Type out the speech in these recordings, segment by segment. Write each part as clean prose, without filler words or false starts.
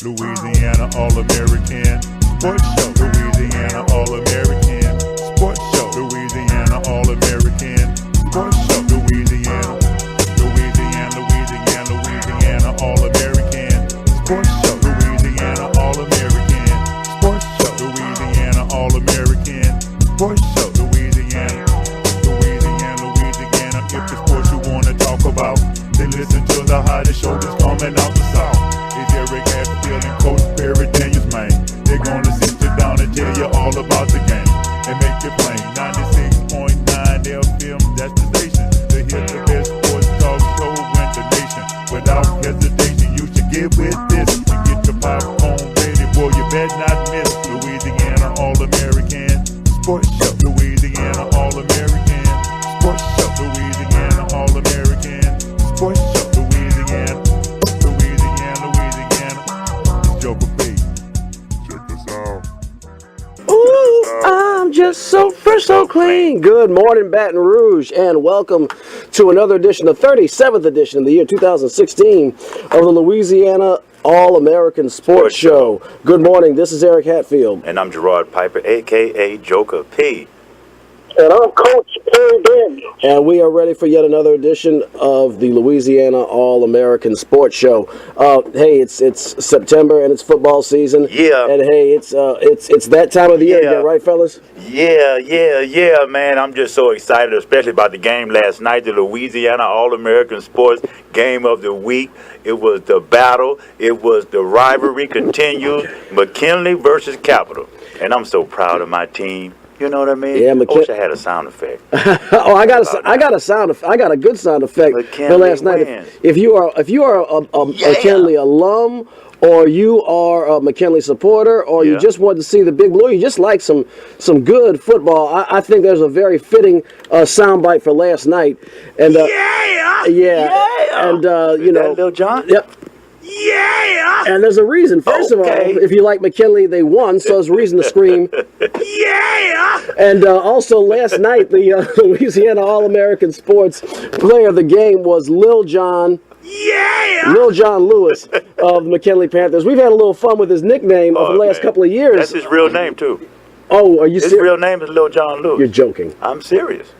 Louisiana All-American Sports Show. Louisiana All-American Sports Show. Louisiana All-American Sports Show. Louisiana All-American Sports Show. Louisiana All-American Sports Show. Louisiana All-American Sports Show. Louisiana. If the sports you want to talk about, then listen to the hottest show that's coming out the South. It's Eric Hatfield and Coach Perry Daniels, man. They're gonna sit you down and tell you all about the game and make it plain. 96.9 FM, that's the station. To hear the best sports talk show in the nation. Without hesitation, you should get with this and get your popcorn ready. Boy, you better not miss Louisiana All-American Sports Show. Louisiana All-American Sports Show. Louisiana All-American Sports Show. Louisiana. It's Joker P. Check us out. Ooh, I'm just so fresh, so clean. Good morning, Baton Rouge, and welcome to another edition, the 37th edition of the year 2016 of the Louisiana All-American Sports Show. Good morning, this is Eric Hatfield. And I'm Gerard Piper, a.k.a. Joker P. And I'm Coach Perry Daniels. And we are ready for yet another edition of the Louisiana All-American Sports Show. Hey, it's September and it's football season. Yeah. And hey, it's that time of the year again, right, fellas? Yeah, man. I'm just so excited, especially about the game last night, the Louisiana All-American Sports Game of the Week. It was the battle. It was the rivalry continued. McKinley versus Capital. And I'm so proud of my team. You know what I mean? Yeah, I wish I had a sound effect. Oh, I got a good sound effect for last night. If you are a McKinley alum, or you are a McKinley supporter, or you just want to see the Big Blue, you just like some good football, I think there's a very fitting soundbite for last night. And and you know, Lil Jon? Yep. Yeah! And there's a reason. First of all, if you like McKinley, they won, so there's a reason to scream. Yeah! And also last night, the Louisiana All-American Sports Player of the Game was Lil Jon. Yeah! Lil Jon Lewis of the McKinley Panthers. We've had a little fun with his nickname over the last couple of years. That's his real name, too. Oh, are you serious? His real name is Lil Jon Lewis. You're joking. I'm serious.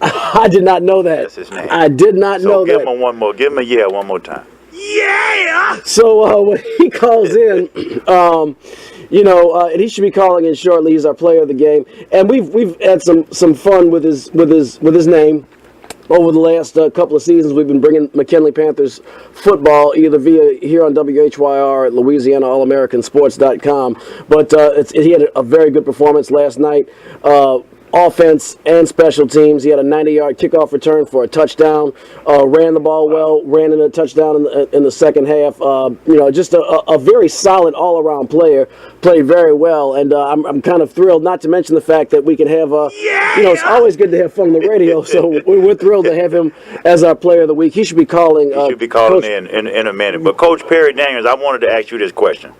I did not know that. That's his name. I did not know that. So give him one more. Give him a one more time. Yeah! So when he calls in, and he should be calling in shortly. He's our player of the game, and we've had some fun with his name over the last couple of seasons. We've been bringing McKinley Panthers football either via here on WHYR at LouisianaAllAmericanSports.com. But he had a very good performance last night. Offense and special teams. He had a 90-yard kickoff return for a touchdown. Ran the ball well. Ran in a touchdown in the second half. Just a very solid all-around player. Played very well, and I'm kind of thrilled. Not to mention the fact that we can have. It's always good to have fun on the radio. So we're thrilled to have him as our player of the week. He should be calling. He should be calling in a minute. But Coach Perry Daniels, I wanted to ask you this question.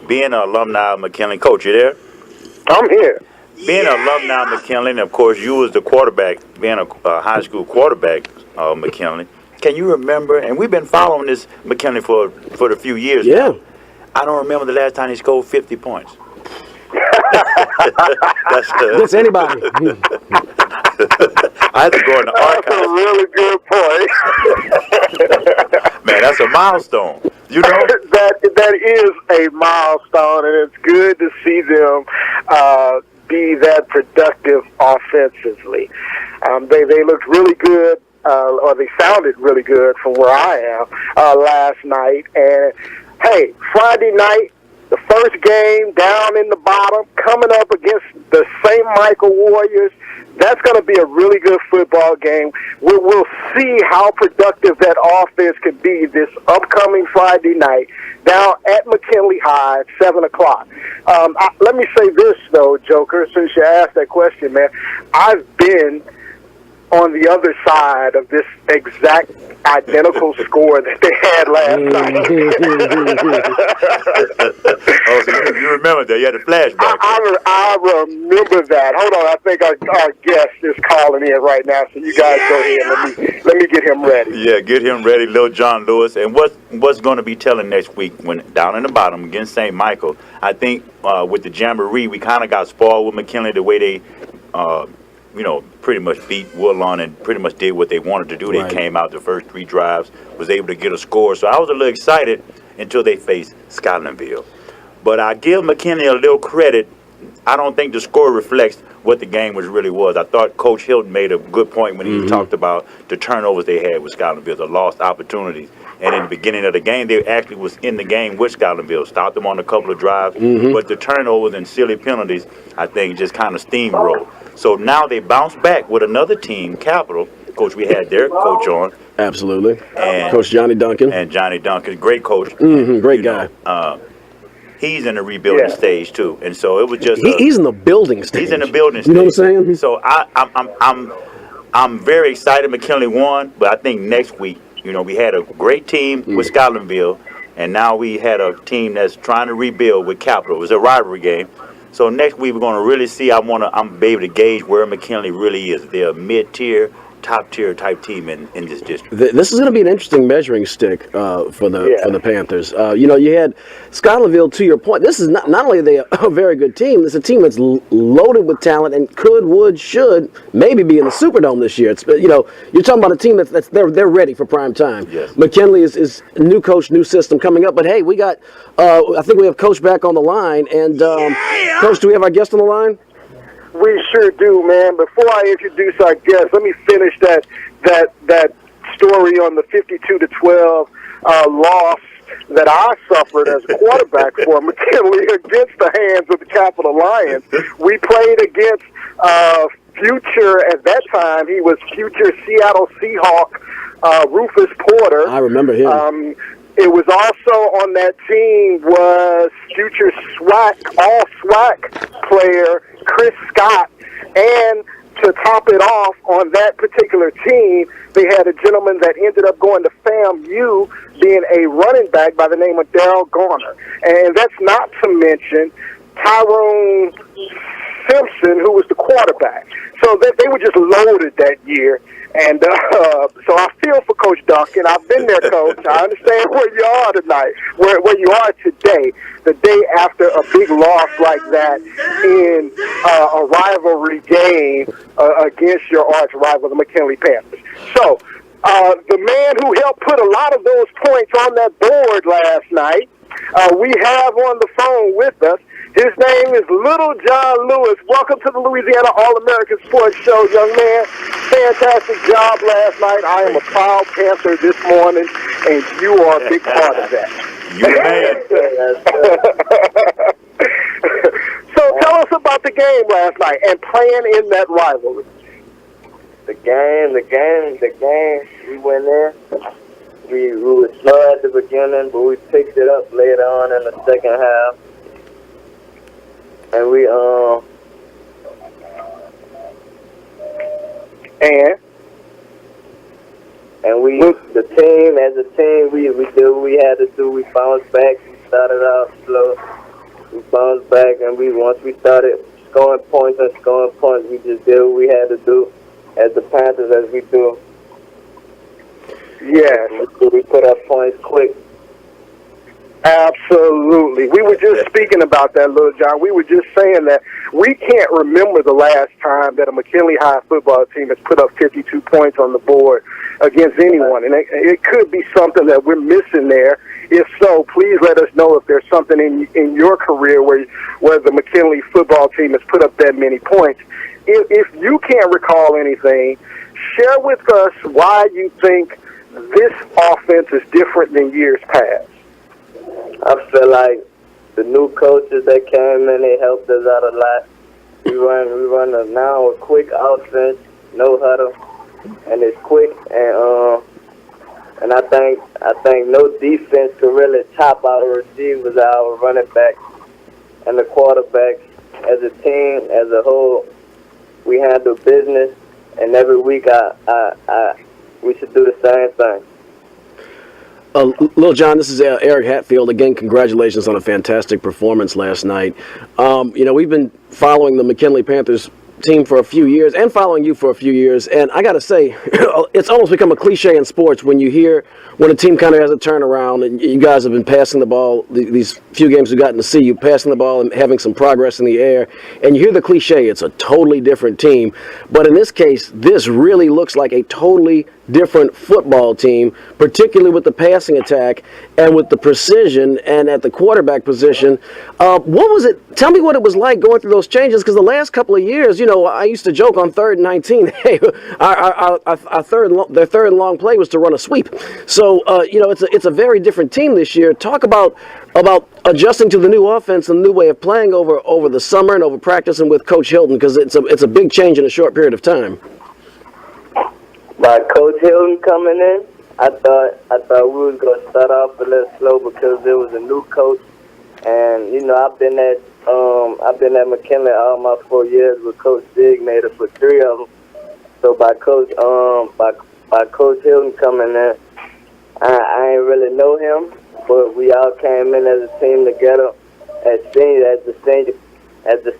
Being an alumni of McKinley, Coach, you there? I'm here. Being an alumni of McKinley, and of course you was the quarterback, being a high school quarterback of McKinley, can you remember, and we've been following this McKinley for a few years now. I don't remember the last time he scored 50 points. That's anybody. I had to go in the archives. That's a really good point. Man, that's a milestone. You know? that is a milestone, and it's good to see them be that productive offensively. They looked really good, or they sounded really good from where I am last night. And, hey, Friday night, the first game down in the bottom, coming up against the St. Michael Warriors. That's going to be a really good football game. We'll see how productive that offense can be this upcoming Friday night down at McKinley High at 7 o'clock. Let me say this, though, Joker, since you asked that question, man. I've been on the other side of this exact identical score that they had last night. Oh, so you remember that? You had a flashback. I remember that. Hold on, I think our guest is calling in right now, so you guys go ahead. Let me get him ready. Yeah, get him ready, Lil John Lewis. And what's going to be telling next week when down in the bottom against St. Michael? I think with the Jamboree, we kind of got spoiled with McKinley the way they, pretty much beat Woodlawn and pretty much did what they wanted to do. They came out the first 3 drives, was able to get a score. So I was a little excited until they faced Scotlandville. But I give McKinley a little credit. I don't think the score reflects what the game really was. I thought Coach Hilton made a good point when he talked about the turnovers they had with Scotlandville, the lost opportunities. And in the beginning of the game, they actually was in the game with Scotlandville, stopped them on a couple of drives. But the turnovers and silly penalties, I think, just kind of steamrolled. So now they bounced back with another team, Capital. Coach, we had their coach on. Absolutely. And Coach Johnny Duncan. And Johnny Duncan, great coach. Great guy. He's in the rebuilding stage too, and so it was just he's in the building stage. He's in the building stage. You know what I'm saying? So I'm very excited. McKinley won, but I think next week, we had a great team with Scotlandville, and now we had a team that's trying to rebuild with Capital. It was a rivalry game. So next week we're going to really see. I'm able to gauge where McKinley really is. They're a mid-tier, top-tier type team in this district. This is going to be an interesting measuring stick for the Panthers. You had Scotlandville, to your point. This is not only are they a very good team, it's a team that's loaded with talent and should maybe be in the Superdome this year. It's you're talking about a team that's they're ready for prime time. Yes. McKinley is new coach, new system coming up. But hey, we got I think we have Coach back on the line. And Coach, do we have our guest on the line? We sure do, man. Before I introduce our guest, let me finish that story on the 52-12 loss that I suffered as quarterback for McKinley against the hands of the Capital Lions. We played against future, at that time, he was future Seattle Seahawk Rufus Porter. I remember him. It was also on that team was future all SWAC player Chris Scott, and to top it off on that particular team, they had a gentleman that ended up going to FAMU, being a running back by the name of Daryl Garner. And that's not to mention Tyrone Simpson, who was the quarterback. So they were just loaded that year. And so I feel for Coach Duncan. I've been there, Coach. I understand where you are tonight, where you are today, the day after a big loss like that in a rivalry game against your arch rival, the McKinley Panthers. So the man who helped put a lot of those points on that board last night, we have on the phone with us. His name is Little John Lewis. Welcome to the Louisiana All-American Sports Show, young man. Fantastic job last night. I am a proud Panther this morning, and you are a big part of that. You man. So tell us about the game last night and playing in that rivalry. The game, we went in. We were slow at the beginning, but we picked it up later on in the second half. And the team, as a team, we did what we had to do. We bounced back. We started out slow. We bounced back, and once we started scoring points, we just did what we had to do as the Panthers, as we do. Yeah. We put up points quick. Absolutely. We were just speaking about that, Little John. We were just saying that we can't remember the last time that a McKinley High football team has put up 52 points on the board against anyone. And it could be something that we're missing there. If so, please let us know if there's something in your career where the McKinley football team has put up that many points. If you can't recall anything, share with us why you think this offense is different than years past. I feel like the new coaches that came in, they helped us out a lot. We run now a quick offense, no huddle, and it's quick. And I think no defense could really top our receivers, our running backs, and the quarterbacks. As a team, as a whole, we handle business, and every week we should do the same thing. Lil John, this is Eric Hatfield. Again, congratulations on a fantastic performance last night. We've been following the McKinley Panthers team for a few years and following you for a few years, and I got to say, it's almost become a cliche in sports when you hear when a team kind of has a turnaround and you guys have been passing the ball, these few games we've gotten to see you passing the ball and having some progress in the air, and you hear the cliche, it's a totally different team. But in this case, this really looks like a totally different football team, particularly with the passing attack and with the precision and at the quarterback position. What was it? Tell me what it was like going through those changes, because the last couple of years, I used to joke on 3rd and 19, hey, their third and long play was to run a sweep. So, it's a very different team this year. Talk about adjusting to the new offense and the new way of playing over the summer and over practicing with Coach Hilton, because it's a big change in a short period of time. By Coach Hilton coming in, I thought we was gonna start off a little slow because there was a new coach, and I've been at McKinley all my 4 years with Coach Dignator for 3 of them. So by Coach Hilton coming in, I ain't really know him, but we all came in as a team together as the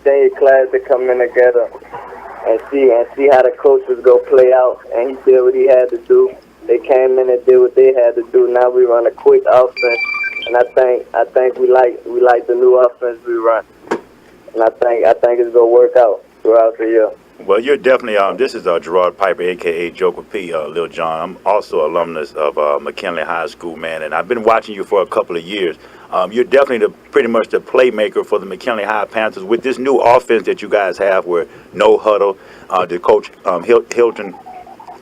senior class to come in together and see how the coach was gonna play out, and he did what he had to do. They came in and did what they had to do. Now we run a quick offense, and I think we like the new offense we run, and I think it's gonna work out throughout the year. Well, you're definitely this is Gerard Piper, a.k.a. Joker P, Lil John. I'm also alumnus of McKinley High School, man, and I've been watching you for a couple of years. You're definitely pretty much the playmaker for the McKinley High Panthers. With this new offense that you guys have where no huddle, did Coach Hilton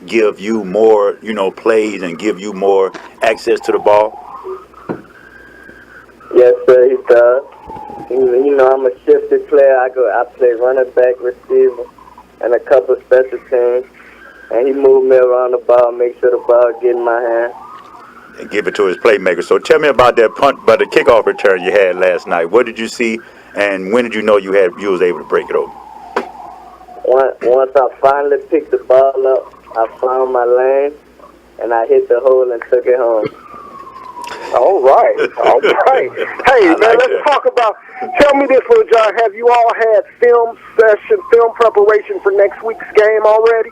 give you more, plays and give you more access to the ball? Yes, sir, he does. I'm a shifted player. I play running back, receiver, and a couple special teams. And he moved me around the ball, make sure the ball get in my hand. And give it to his playmaker. So tell me about that the kickoff return you had last night. What did you see, and when did you know you was able to break it over? Once I finally picked the ball up, I found my lane, and I hit the hole and took it home. All right. Hey, man, let's talk about. Tell me this, Lil John. Have you all had film preparation for next week's game already?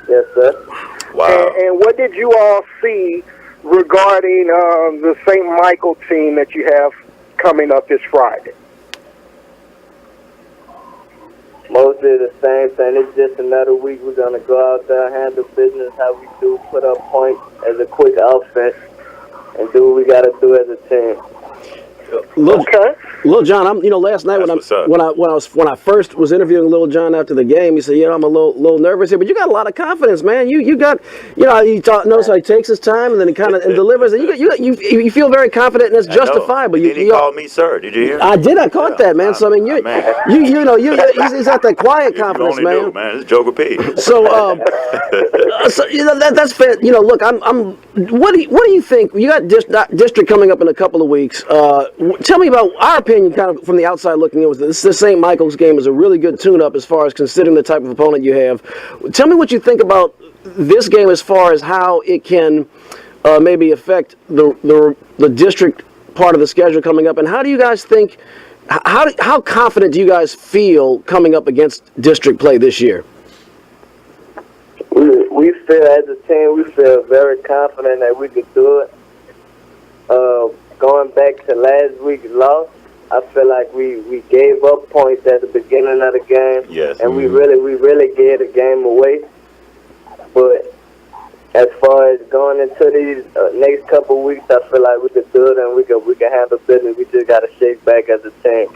Yes, sir. Wow. And what did you all see regarding the St. Michael team that you have coming up this Friday? Mostly the same thing. It's just another week. We're going to go out there, handle business how we do, put up points as a quick offense, and do what we got to do as a team. Lil John, last night when I first was interviewing Lil John after the game, he said, I'm a little nervous here, but you got a lot of confidence, man. You got, notice how he takes his time and then he kind of delivers, and you feel very confident, and it's justifiable. He called me sir. Did you hear? I did. I caught that, man. So I mean, he's got that quiet confidence, man. Knew, man. It's Joker P. So, that's fair. Look, what do you think? You got district coming up in a couple of weeks. Tell me about our opinion, kind of from the outside looking in. This St. Michael's game is a really good tune-up as far as considering the type of opponent you have. Tell me what you think about this game as far as how it can maybe affect the district part of the schedule coming up, and how do you guys think? How confident do you guys feel coming up against district play this year? We feel, as a team, we feel very confident that we could do it. Going back to last week's loss, I feel like we gave up points at the beginning of the game. Yes. And we really gave the game away. But as far as going into these next couple weeks, I feel like we could do it and we can handle business. We just got to shake back as a team.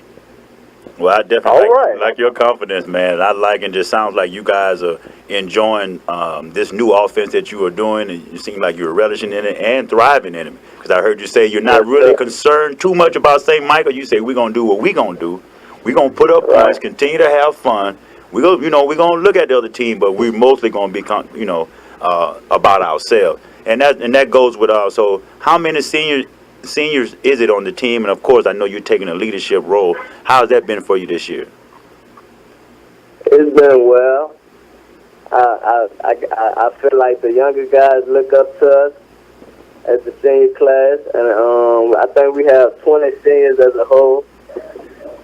Well, I definitely like your confidence, man. I like, and just sounds like you guys are enjoying this new offense that you are doing, and you seem like you're relishing in it and thriving in it. Because I heard you say you're not really concerned too much about St. Michael. You say we're gonna do what we're gonna do. We're gonna put up points, continue to have fun. We're gonna look at the other team, but we're mostly gonna be about ourselves. And that goes with so how many seniors is it on the team? And of course, I know you're taking a leadership role. How's that been for you this year? It's been well. I feel like the younger guys look up to us as the senior class, and I think we have 20 seniors as a whole,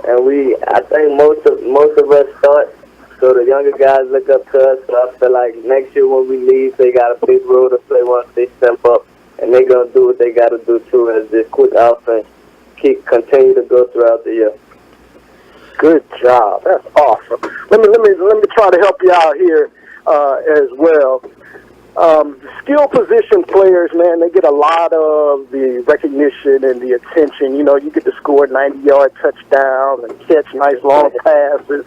and I think most of us start. So the younger guys look up to us. So I feel like next year when we leave, they got a big role to play once they step up, and they're gonna do what they got to do too, as this quick offense continue to go throughout the year. Good job. That's awesome. Let me try to help you out here as well. Skill position players, man, they get a lot of the recognition and the attention. You know, you get to score a 90-yard touchdown and catch nice long passes.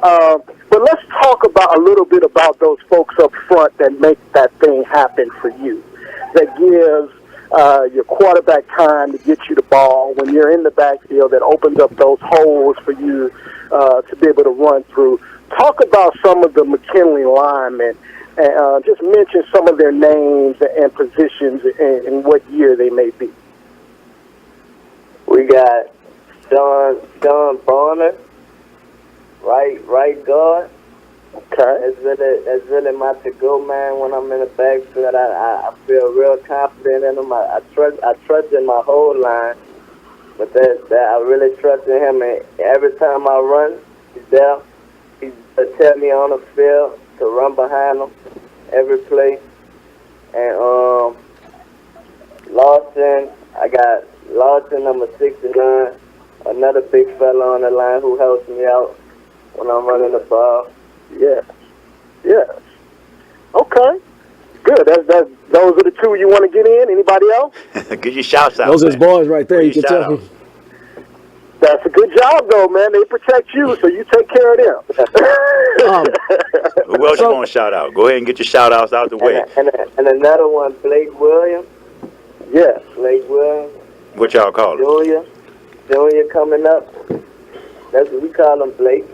But let's talk a little bit about those folks up front that make that thing happen for you. That gives your quarterback time to get you the ball when you're in the backfield. That opens up those holes for you to be able to run through. Talk about some of the McKinley linemen. And just mention some of their names and positions and what year they may be. We got Sean Bonner, right guard. Okay. That's really my to-go man when I'm in the backfield. I feel real confident in him. I trust in my whole line, but that I really trust in him. And every time I run, he's there. He's tell me on the field to run behind him every play. And Lawson, I got Lawson, number 69, another big fella on the line who helps me out when I'm running the ball. Yes. Okay. Good. Those are the two you want to get in. Anybody else? Give you shouts out. Those are his boys right there. You can tell. Out. That's a good job, though, man. They protect you, so you take care of them. Who else you want to shout out? Go ahead and get your shout outs out the way. And another one, Blake Williams. Yes. Blake Williams. What y'all call him? Junior coming up. That's what we call him, Blake.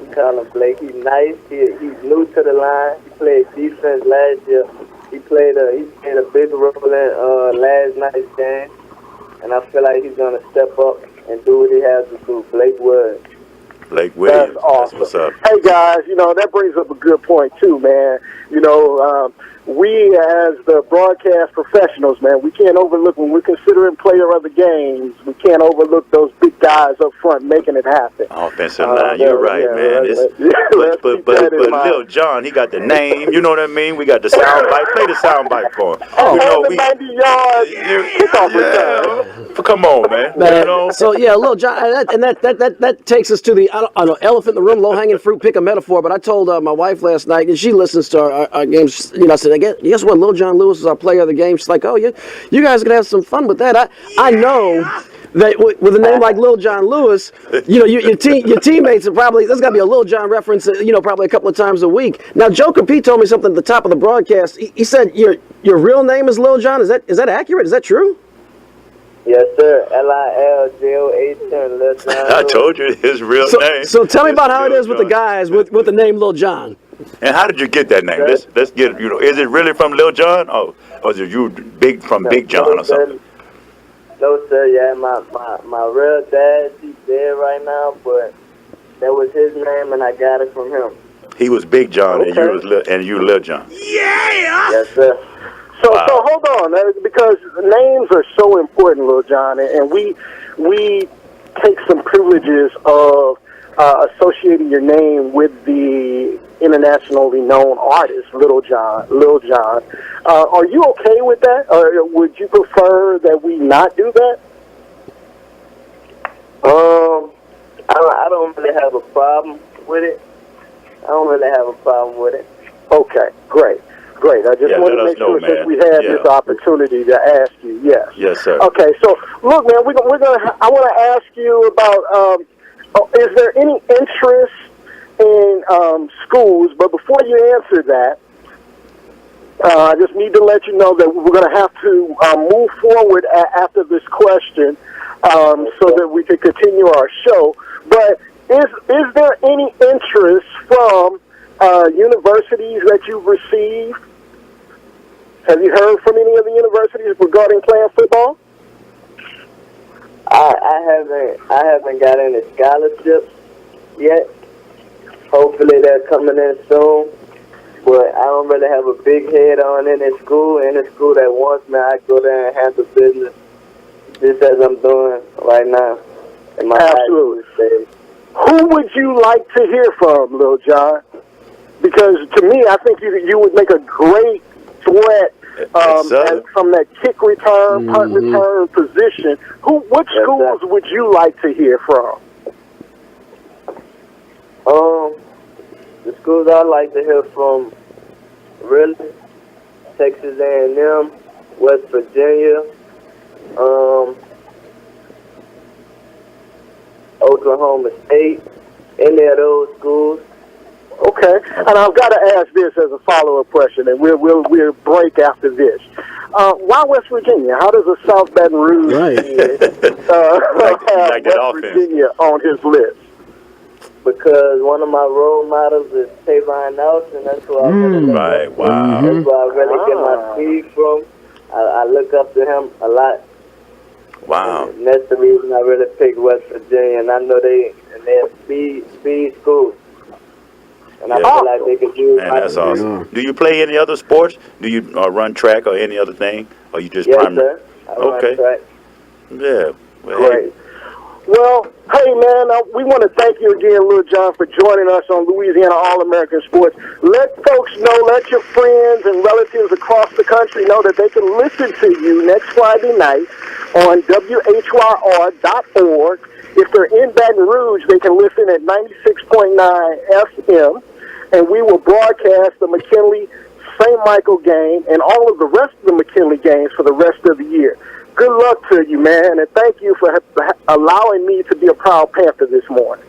He's nice. He's new to the line. He played defense last year. He played a big role in last night's game, and I feel like he's gonna step up and do what he has to do. Blake Williams. That's awesome. That's what's up. Hey, guys, that brings up a good point, too, man. We as the broadcast professionals, man, we can't overlook when we're considering player of the games. We can't overlook those big guys up front making it happen. Offensive line, you're right, man. But Lil John, he got the name. You know what I mean? We got the sound bite. Play the sound bite for him. The 90-yard kickoff return. Come on, man. So Lil John, and that takes us to the I don't know, elephant in the room, low hanging fruit. Pick a metaphor. But I told my wife last night, and she listens to our games. I said, guess what? Lil John Lewis is our player of the game. She's like, oh, yeah, you guys are gonna have some fun with that. I know that with a name like Lil John Lewis, your teammates are probably, there's got to be a Lil John reference, probably a couple of times a week. Now, Joe Cappi told me something at the top of the broadcast. He said your real name is Lil John. Is that accurate? Is that true? Yes, sir. LILJOHN, Lil John. I told you his real name. So tell me about how it is with the guys with the name Lil John. And how did you get that name? Let's get it. Is it really from Lil John, or is it you Big John or something? No, sir. Yeah, my real dad, he's dead right now, but that was his name, and I got it from him. He was Big John, and you Lil John. Yeah. Yes, sir. So hold on, because names are so important, Lil John, and we take some privileges of associating your name with the internationally known artist, Lil John. Are you okay with that, or would you prefer that we not do that? I don't really have a problem with it. Okay, great. I just want to make sure that we have this opportunity to ask you. Yes. Yes, sir. Okay, so look, man, I want to ask you about. Is there any interest in schools? But before you answer that, I just need to let you know that we're going to have to move forward after this question so that we can continue our show. But is there any interest from universities that you've received? Have you heard from any of the universities regarding playing football? I haven't got any scholarships yet. Hopefully they're coming in soon. But but I don't really have a big head on any school. Any school that wants me, I go there and handle business, just as I'm doing right now. In my Absolutely. Who would you like to hear from, Lil Jon? Because to me, I think you would make a great threat and from that kick return, punt return position. What schools would you like to hear from? The schools I'd like to hear from, really, Texas A&M, West Virginia, Oklahoma State, any of those schools. Okay, and I've got to ask this as a follow-up question, and we'll break after this. Why West Virginia? How does a South Baton Rouge have West Virginia on his list? Because one of my role models is Tavon Nelson. That's who I really right. Wow. That's where I really get my speed from. I look up to him a lot. Wow. And that's the reason I really picked West Virginia, and I know they're speed schools. And I feel like they could use my that's awesome. Do you play any other sports? Do you run track or any other thing? Or you just sir. I run track. Yeah. Well, great. Well, hey, man, we want to thank you again, Lil Jon, for joining us on Louisiana All-American Sports. Let folks know, let your friends and relatives across the country know that they can listen to you next Friday night on WHYR.org. If they're in Baton Rouge, they can listen at 96.9 FM, and we will broadcast the McKinley-St. Michael game and all of the rest of the McKinley games for the rest of the year. Good luck to you, man, and thank you for allowing me to be a proud Panther this morning.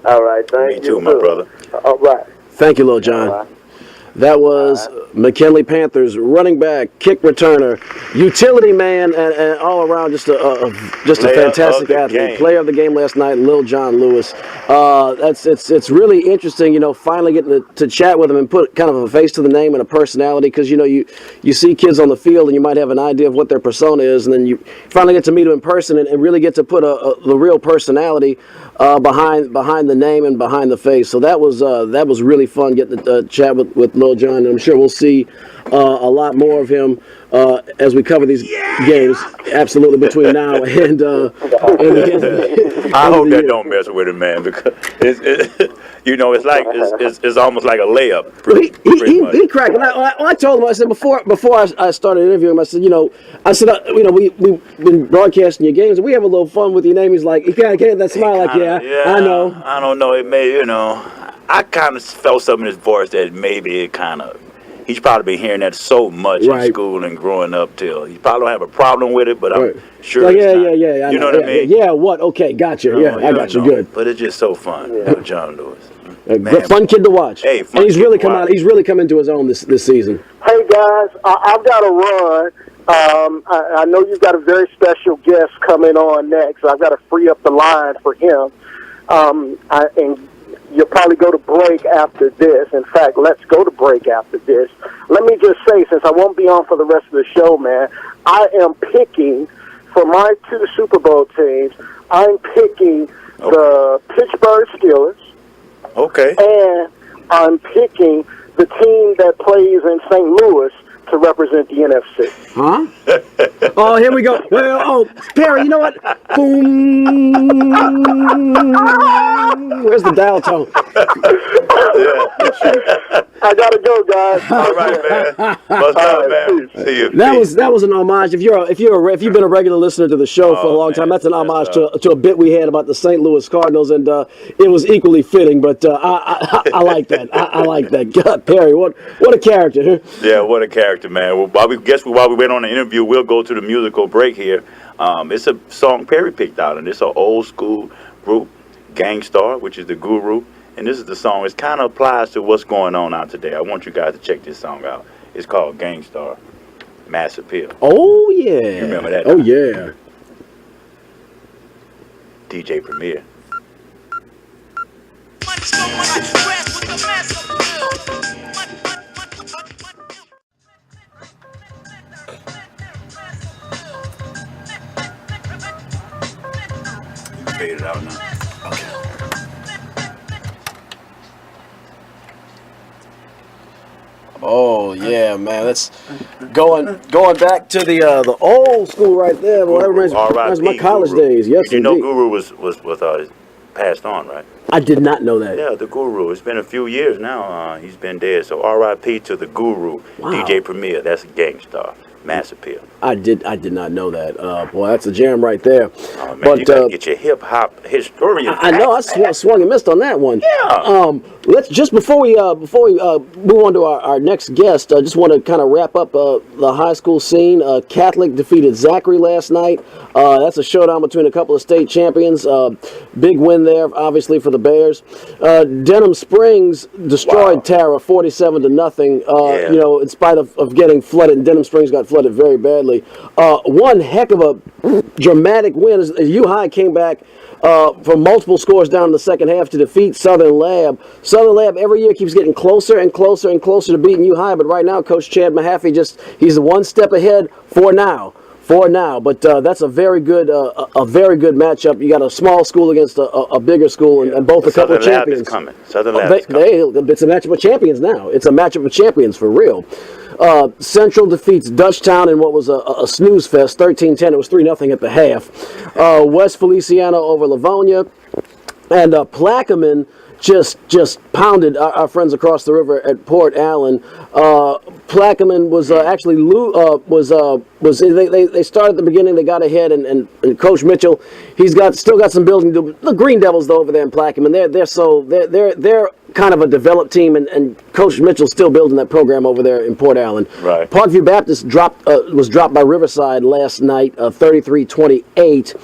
All right, thank you. Me too, my brother. All right. Thank you, Lil Jon. That was McKinley Panthers running back, kick returner, utility man, and all around just a fantastic athlete. Player of the game last night, Lil Jon Lewis. It's really interesting, finally getting to chat with him and put kind of a face to the name and a personality, because you see kids on the field and you might have an idea of what their persona is, and then you finally get to meet them in person and really get to put the real personality behind the name and behind the face. So that was really fun getting to chat with Lil Jon, and I'm sure we'll see a lot more of him as we cover these games. Absolutely, between now and I hope that don't mess with him, man, because it's almost like a layup. He cracked. I told him, I said before I started interviewing him, I said, we've been broadcasting your games and we have a little fun with your name. He's like, he kind of that smile, like, I know. I don't know. It may, I kind of felt something in his voice that maybe he's probably been hearing that so much in school and growing up till he probably don't have a problem with it, but I'm sure like, it's not. You know what I mean? Yeah, what? Okay, gotcha. I got you good. But it's just so fun, Jon Lewis. Fun kid to watch. Hey, and he's really come out. He's really come into his own this season. Hey guys, I've got to run. I know you've got a very special guest coming on next. So I've got to free up the line for him. And you'll probably go to break after this. In fact, let's go to break after this. Let me just say, since I won't be on for the rest of the show, man, I am picking for my 2 Super Bowl teams. I'm picking the Pittsburgh Steelers. Okay. And I'm picking the team that plays in St. Louis to represent the NFC. Huh? Oh, here we go. Well, Perry, you know what? Boom. Where's the dial tone? I gotta go, guys. All right, man. What's up, man? See you. That was an homage. If you've been a regular listener to the show for a long time, that's an homage to a bit we had about the St. Louis Cardinals, and it was equally fitting. But I like that. I like that. God, Perry, what a character. Yeah, what a character, man. Well, while we went on the interview, we'll go to the musical break here. It's a song Perry picked out, and it's an old school group, Gangstar, which is the guru. And this is the song. It kind of applies to what's going on out today. I want you guys to check this song out. It's called Gangstar, Mass Appeal. Oh, yeah. You remember that? Oh, yeah. DJ Premier. Fade it out now. Okay. Oh yeah, man. That's going back to the old school right there. Well, that reminds my college Guru. days. Yes, You know indeed. Guru was passed on, right? I did not know that. Yeah, the Guru. It's been a few years now. He's been dead. So R.I.P. to the Guru, Wow. DJ Premier. That's a gang star. Mass appeal. I did not know that. Boy, that's a jam right there. Oh man, But you gotta get your hip hop historian. I know I swung and missed on that one. Yeah. Let's just before we move on to our next guest, I just want to kind of wrap up the high school scene. Catholic defeated Zachary last night. That's a showdown between a couple of state champions. Big win there, obviously, for the Bears. Denham Springs destroyed Tara 47-0. Yeah. You know, in spite of getting flooded, and Denham Springs got flooded very badly. One heck of a dramatic win as U-High came back from multiple scores down in the second half to defeat Southern Lab. Southern Lab every year keeps getting closer and closer and closer to beating U-High, but right now Coach Chad Mahaffey he's one step ahead for now. But that's a very good matchup. You got a small school against a bigger school, and both a couple of champions. Southern Lab is coming. It's a matchup of champions now. It's a matchup of champions for real. Central defeats Dutchtown in what was a snooze fest, 13-10. It was 3-0 at the half. West Feliciana over Livonia, and Plaquemine just pounded our friends across the river at Port Allen. Plaquemine was actually they started at the beginning. They got ahead, and Coach Mitchell, he's still got some building to do. The Green Devils though over there in Plaquemine, they're kind of a developed team, and Coach Mitchell's still building that program over there in Port Allen. Right. Parkview Baptist was dropped by Riverside last night, 33-28.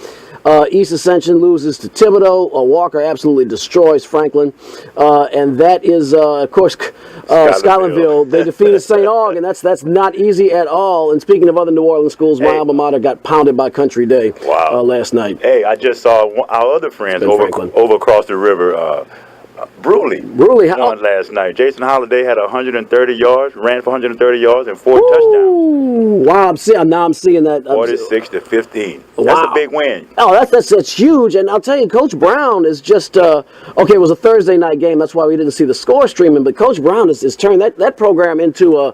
East Ascension loses to Thibodeau. Walker absolutely destroys Franklin. And that is, of course, Scotlandville. They defeated St. Aug, and that's not easy at all. And speaking of other New Orleans schools, my alma mater got pounded by Country Day last night. Hey, I just saw our other friends over across the river. Bruley won last night. Jason Holiday had 130 yards, ran for 130 yards and 4 touchdowns. Wow, I'm seeing that. 46-15. Wow. That's a big win. Oh, that's huge. And I'll tell you, Coach Brown is just okay. It was a Thursday night game. That's why we didn't see the score streaming. But Coach Brown is turned that program into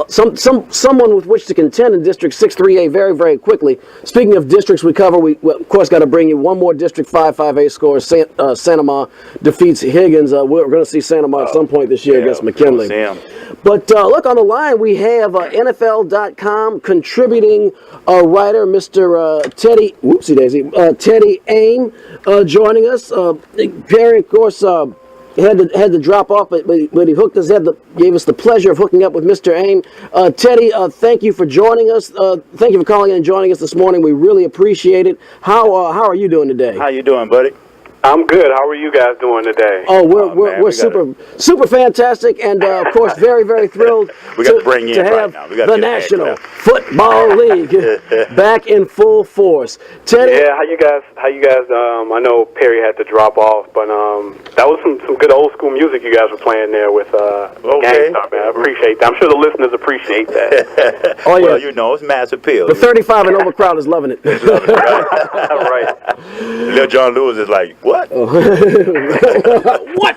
someone with which to contend in District 6-3A very, very quickly. Speaking of districts we cover, we of course got to bring you one more District 5-5A score. Santa Ma defeats Higgins. We're going to see Santa Ma at some point this year against McKinley. But look, on the line we have NFL.com contributing writer, Mr. Theddy Aime, joining us. Perry, of course, had to drop off, but he hooked us. Gave us the pleasure of hooking up with Mr. Aime. Teddy, thank you for joining us. Thank you for calling in and joining us this morning. We really appreciate it. How are you doing today? How you doing, buddy? I'm good. How are you guys doing today? Oh, we're super fantastic, and of course very, very thrilled to have the National Football League back in full force. Teddy, yeah, how you guys? I know Perry had to drop off, but that was some good old school music you guys were playing there with Gangstar, man. I appreciate that. I'm sure the listeners appreciate that. Oh yeah, well, you know, it's mass appeal. The 35 and over crowd is loving it. Right. Little John Lewis is like, what? What?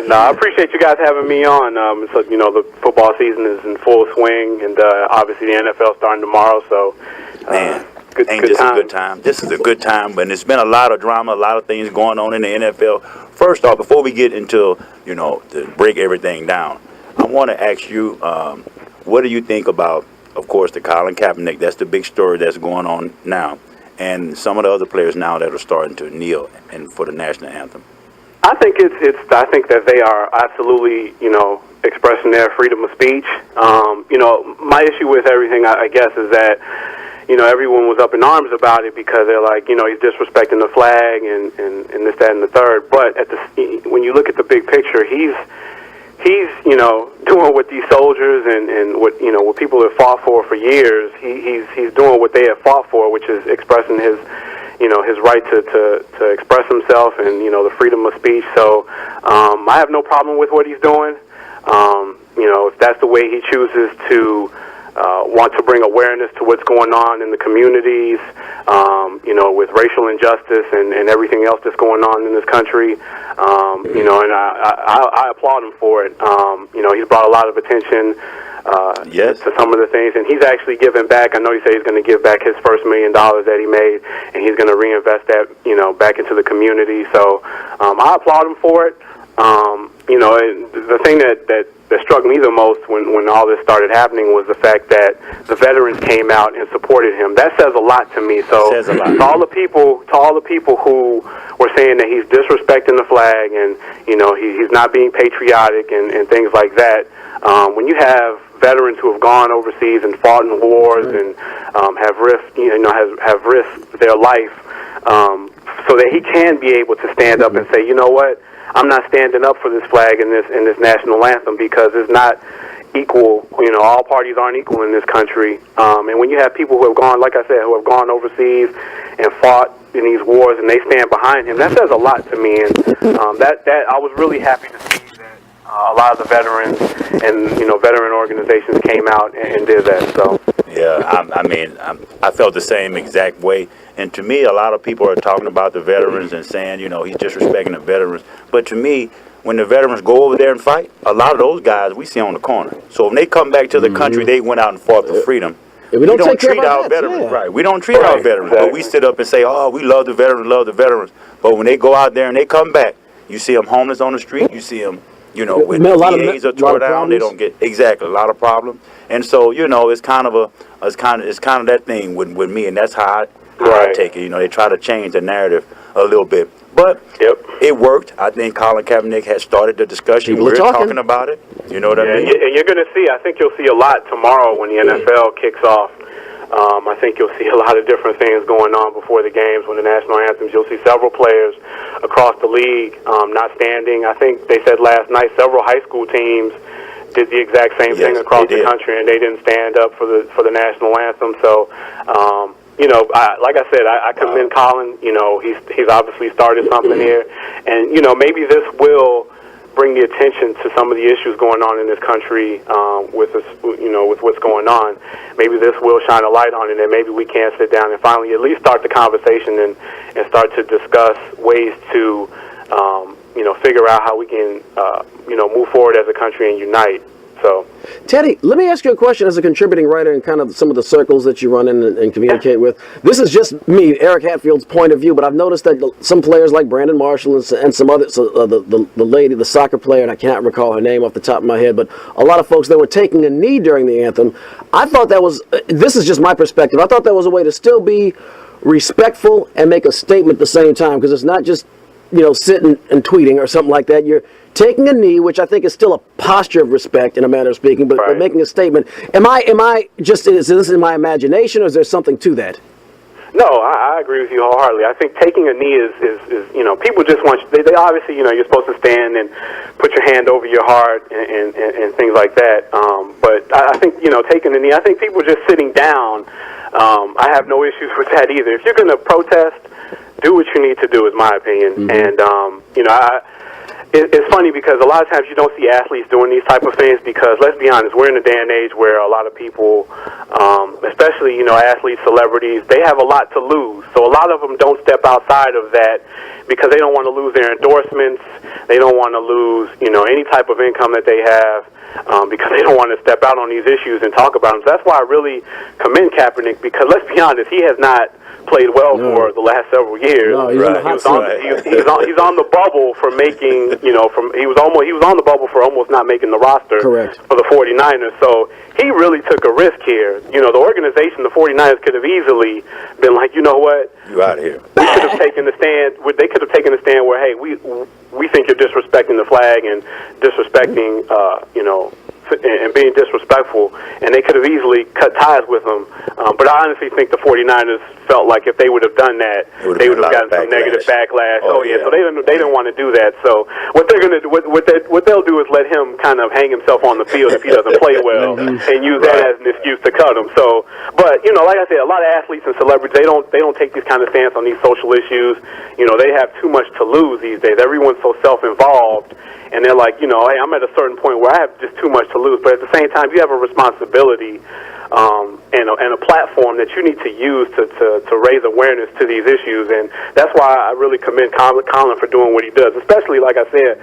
No, I appreciate you guys having me on. So, you know, the football season is in full swing, and obviously the NFL starting tomorrow. So, man, good a good time. This is a good time, but it's been a lot of drama, a lot of things going on in the NFL. First off, before we get into, to break everything down, I want to ask you, what do you think about, of course, the Colin Kaepernick? That's the big story that's going on now. And some of the other players now that are starting to kneel and for the national anthem. I think I think that they are absolutely, expressing their freedom of speech. My issue with everything, I guess, is that, everyone was up in arms about it because they're like, he's disrespecting the flag and this, that, and the third. But when you look at the big picture, he's doing what these soldiers and what people have fought for years. He's doing what they have fought for, which is expressing his right to express himself and the freedom of speech. So I have no problem with what he's doing. If that's the way he chooses to want to bring awareness to what's going on in the communities, with racial injustice and everything else that's going on in this country. And I applaud him for it. He's brought a lot of attention to some of the things, and he's actually giving back. I know he said he's going to give back his first $1 million that he made, and he's going to reinvest that, back into the community. So I applaud him for it. The thing that struck me the most when all this started happening was the fact that the veterans came out and supported him. That says a lot to me. So to all the people who were saying that he's disrespecting the flag and he's not being patriotic and things like that, when you have veterans who have gone overseas and fought in wars and have risked their life, so that he can be able to stand up and say, you know what, I'm not standing up for this flag and this national anthem because it's not equal. All parties aren't equal in this country. And when you have people who have gone, like I said, who have gone overseas and fought in these wars and they stand behind him, that says a lot to me. And that I was really happy to see that a lot of the veterans and veteran organizations came out and did that. So yeah, I felt the same exact way. And to me, a lot of people are talking about the veterans and saying, he's disrespecting the veterans. But to me, when the veterans go over there and fight, a lot of those guys we see on the corner. So when they come back to the country, they went out and fought for freedom. We don't treat our veterans right. We don't treat our veterans, but we sit up and say, oh, we love the veterans. But when they go out there and they come back, you see them homeless on the street. You see them, when the VAs are tore down, they don't get a lot of problems. And so, it's kind of that thing with me, and that's how I take it. They try to change the narrative a little bit. But it worked. I think Colin Kaepernick has started the discussion. We're talking about it. You know what I mean? And you're going to see, I think you'll see a lot tomorrow when the NFL kicks off. I think you'll see a lot of different things going on before the games, when the national anthems. You'll see several players across the league not standing. I think they said last night several high school teams did the exact same thing across the country, and they didn't stand up for the national anthem. So, like I said, I commend Colin. He's obviously started something here, and maybe this will bring the attention to some of the issues going on in this country with what's going on. Maybe this will shine a light on it, and maybe we can sit down and finally at least start the conversation and start to discuss ways to figure out how we can move forward as a country and unite. So, Teddy, let me ask you a question as a contributing writer in kind of some of the circles that you run in and communicate with. This is just me, Eric Hatfield's point of view, but I've noticed that some players like Brandon Marshall and some others, the lady, the soccer player, and I can't recall her name off the top of my head, but a lot of folks that were taking a knee during the anthem. I thought that was, this is just my perspective, I thought that was a way to still be respectful and make a statement at the same time, because it's not just sitting and tweeting or something like that. You're taking a knee, which I think is still a posture of respect in a manner of speaking, but making a statement. Am I just, is this in my imagination, or is there something to that? No, I agree with you wholeheartedly. I think taking a knee is people just want, they obviously, you're supposed to stand and put your hand over your heart and things like that. But I think, taking a knee, I think people just sitting down, I have no issues with that either. If you're going to protest, do what you need to do, is my opinion. And, it's funny because a lot of times you don't see athletes doing these type of things because, let's be honest, we're in a day and age where a lot of people, especially, athletes, celebrities, they have a lot to lose. So a lot of them don't step outside of that because they don't want to lose their endorsements. They don't want to lose, any type of income that they have. Because they don't want to step out on these issues and talk about them. So that's why I really commend Kaepernick, because let's be honest, he has not played well for the last several years. No, he's on the bubble for making, he was on the bubble for almost not making the roster for the 49ers. So he really took a risk here. The organization, the 49ers, could have easily been like, you know what? You out of here. We could have taken the stand. They could have taken the stand where, hey, we think you're disrespecting the flag and disrespecting, and being disrespectful, and they could have easily cut ties with them. But I honestly think the 49ers felt like if they would have done that, they would have gotten some negative backlash. So they didn't want to do that. So what they're going to do, what they'll do is let him kind of hang himself on the field if he doesn't play well, and use that as an excuse to cut him. So, but like I said, a lot of athletes and celebrities, they don't take these kind of stance on these social issues. They have too much to lose these days. Everyone's so self-involved. And they're like, hey, I'm at a certain point where I have just too much to lose. But at the same time, you have a responsibility and a platform that you need to use to raise awareness to these issues. And that's why I really commend Colin for doing what he does, especially, like I said,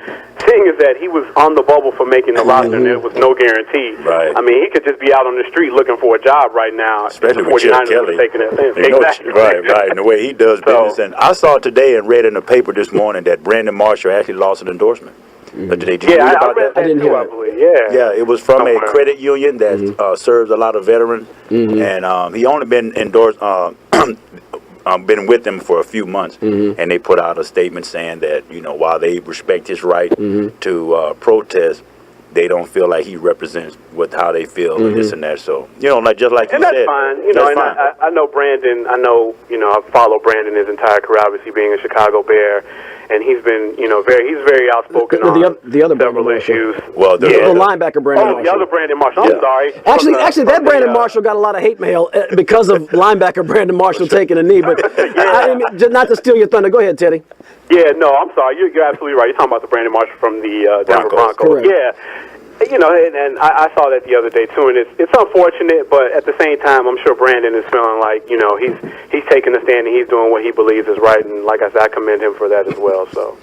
seeing is that he was on the bubble for making the roster, and there was no guarantee. Right. I mean, he could just be out on the street looking for a job right now. Especially the with Chip 49ers Kelly. taking that thing. Exactly. Right. And the way he does business. And I saw today and read in the paper this morning that Brandon Marshall actually lost an endorsement. Did you read about that? I didn't hear that. I believe. Yeah, it was from a credit union that serves a lot of veterans, and he only been endorsed, been with them for a few months, and they put out a statement saying that while they respect his right to protest, they don't feel like he represents how they feel and this and that. So like just like and you that's said, fine. I know Brandon. I've followed Brandon his entire career, obviously being a Chicago Bear. And he's been, he's very outspoken on the other several issues. Well, the linebacker Brandon Marshall. The other Brandon Marshall. I'm sorry. Actually, that Brandon Marshall got a lot of hate mail because of linebacker Brandon Marshall taking a knee. But I didn't, not to steal your thunder. Go ahead, Teddy. Yeah, no, I'm sorry. You're absolutely right. You're talking about the Brandon Marshall from the Denver Broncos. Correct. Yeah. And I saw that the other day too, and it's unfortunate, but at the same time, I'm sure Brandon is feeling like he's taking a stand and he's doing what he believes is right, and like I said, I commend him for that as well. So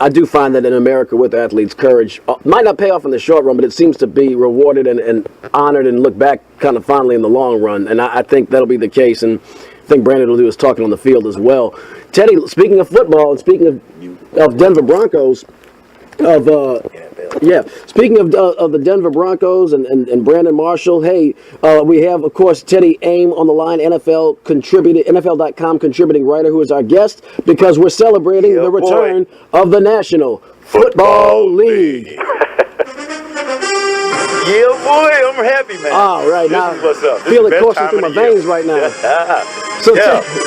I do find that in America, with athletes, courage might not pay off in the short run, but it seems to be rewarded and honored and looked back kind of fondly in the long run, and I think that'll be the case, and I think Brandon will do his talking on the field as well. Teddy, speaking of football and speaking of Denver Broncos. Speaking of the Denver Broncos and Brandon Marshall, hey, we have, of course, Theddy Aime on the line, NFL.com contributing writer, who is our guest, because we're celebrating the return of the National Football League. Yeah, boy, I'm happy, man. All right, now what's up. Feel it coursing through my veins right now. So,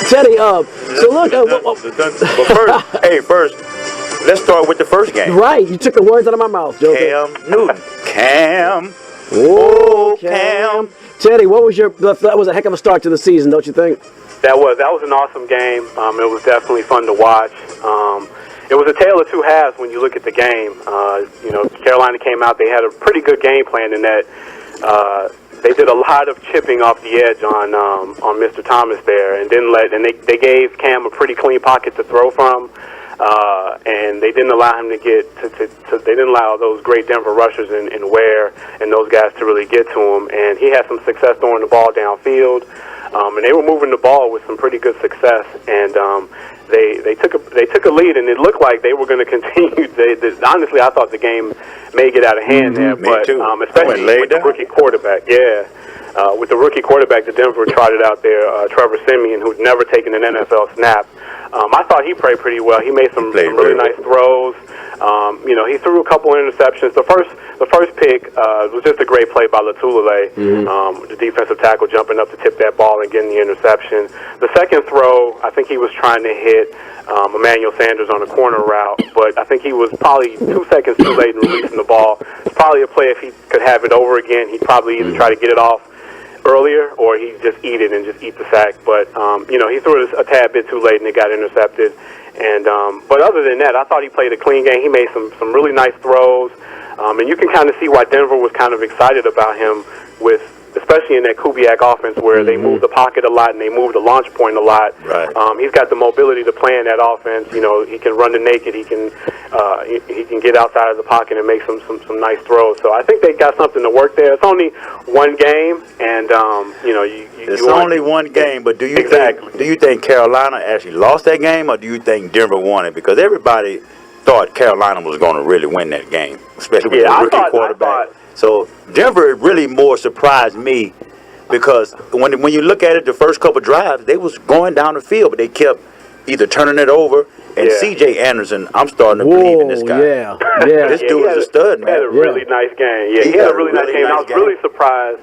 Teddy, so look. But first, let's start with the first game. Right, you took the words out of my mouth, Joe. Cam Newton. Cam. Oh, Cam. Teddy, that was a heck of a start to the season, don't you think? That was an awesome game. It was definitely fun to watch. It was a tale of two halves when you look at the game. Carolina came out. They had a pretty good game plan in that they did a lot of chipping off the edge on Mr. Thomas there, and they gave Cam a pretty clean pocket to throw from. And they didn't allow him to they didn't allow those great Denver rushers in WHYR and those guys to really get to him. And he had some success throwing the ball downfield. And they were moving the ball with some pretty good success. And they took a lead, and it looked like they were going to continue. Honestly, I thought the game may get out of hand there, but especially with the rookie quarterback. Yeah. With the rookie quarterback that Denver trotted out there, Trevor Siemian, who'd never taken an NFL snap. I thought he played pretty well. He made some really nice throws. He threw a couple interceptions. The first pick was just a great play by Latulele, the defensive tackle jumping up to tip that ball and getting the interception. The second throw, I think he was trying to hit Emmanuel Sanders on a corner route, but I think he was probably 2 seconds too late in releasing the ball. It's probably a play if he could have it over again, he'd probably either try to get it off earlier, or he just eat it and just eat the sack. But he threw it a tad bit too late and it got intercepted. And but other than that, I thought he played a clean game. He made some really nice throws, and you can kind of see why Denver was kind of excited about him, especially in that Kubiak offense where they move the pocket a lot and they move the launch point a lot. Right. He's got the mobility to play in that offense. He can run the naked. He can get outside of the pocket and make some nice throws. So I think they got something to work there. It's only one game, and it's only one game. But do you think Carolina actually lost that game, or do you think Denver won it? Because everybody thought Carolina was going to really win that game, especially with the rookie quarterback. So Denver really more surprised me, because when you look at it, the first couple drives, they was going down the field, but they kept either turning it over. And C.J. Anderson, I'm starting to believe in this guy. Yeah. This dude is a stud, man. He had a really nice game. Yeah, he had a really nice game. I was really surprised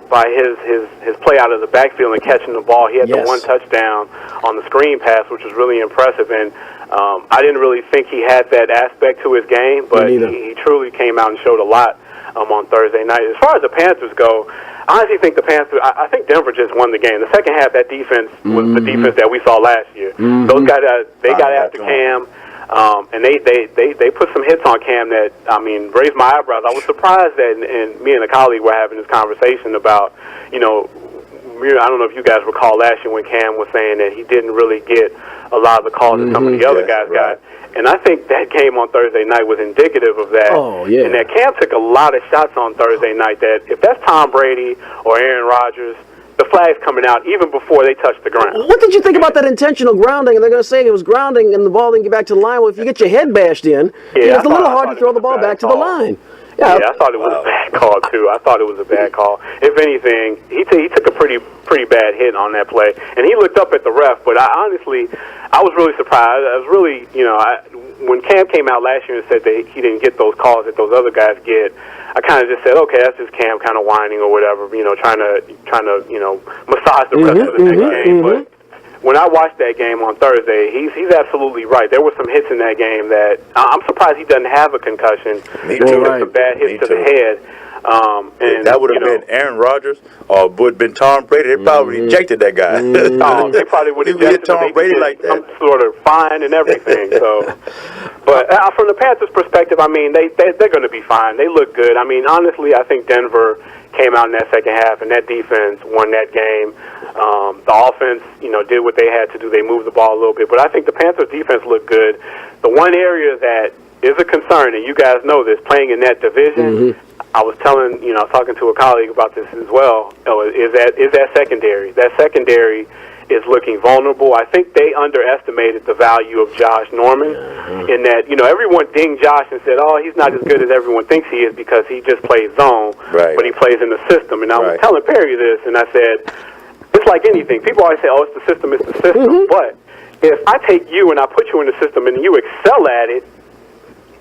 by his play out of the backfield and catching the ball. He had the one touchdown on the screen pass, which was really impressive. And I didn't really think he had that aspect to his game, but he truly came out and showed a lot on Thursday night. As far as the Panthers go, I honestly think I think Denver just won the game. The second half, that defense was the defense that we saw last year. Those guys, they got after Cam. And they put some hits on Cam that, I mean, raised my eyebrows. I was surprised that, and me and a colleague were having this conversation about, you know, I don't know if you guys recall last year when Cam was saying that he didn't really get a lot of the calls that some of the other guys got. And I think that game on Thursday night was indicative of that. Oh, yeah. And that Cam took a lot of shots on Thursday night that if that's Tom Brady or Aaron Rodgers, the flag's coming out even before they touch the ground. What did you think about that intentional grounding? And they're going to say it was grounding and the ball didn't get back to the line. Well, if you get your head bashed in, it's a little hard to throw the ball back to the line. Yeah, I thought it was a bad call, too. I thought it was a bad call. If anything, he took a pretty bad hit on that play. And he looked up at the ref, but I was really surprised. I was really, you know, when Cam came out last year and said that he didn't get those calls that those other guys get, I kind of just said, okay, that's just Cam kind of whining or whatever, you know, trying to you know, massage the rest of the next game. But when I watched that game on Thursday, he's absolutely right. There were some hits in that game that I'm surprised he doesn't have a concussion. Me He too. took some bad hits to the head. And that would have been Aaron Rodgers or would have been Tom Brady. They probably ejected that guy. They probably would have ejected Tom Brady like that. Some sort of fine and everything. So, but from the Panthers' perspective, I mean, they're going to be fine. They look good. I mean, honestly, I think Denver came out in that second half, and that defense won that game. The offense, you know, did what they had to do. They moved the ball a little bit. But I think the Panthers' defense looked good. The one area that is a concern, and you guys know this, playing in that division, I was talking to a colleague about this as well, is that secondary. That secondary is looking vulnerable. I think they underestimated the value of Josh Norman in that, you know, everyone dinged Josh and said, oh, he's not as good as everyone thinks he is because he just plays zone, but he plays in the system. And I was telling Perry this, and I said, it's like anything. People always say, oh, it's the system, it's the system. But if I take you and I put you in the system and you excel at it,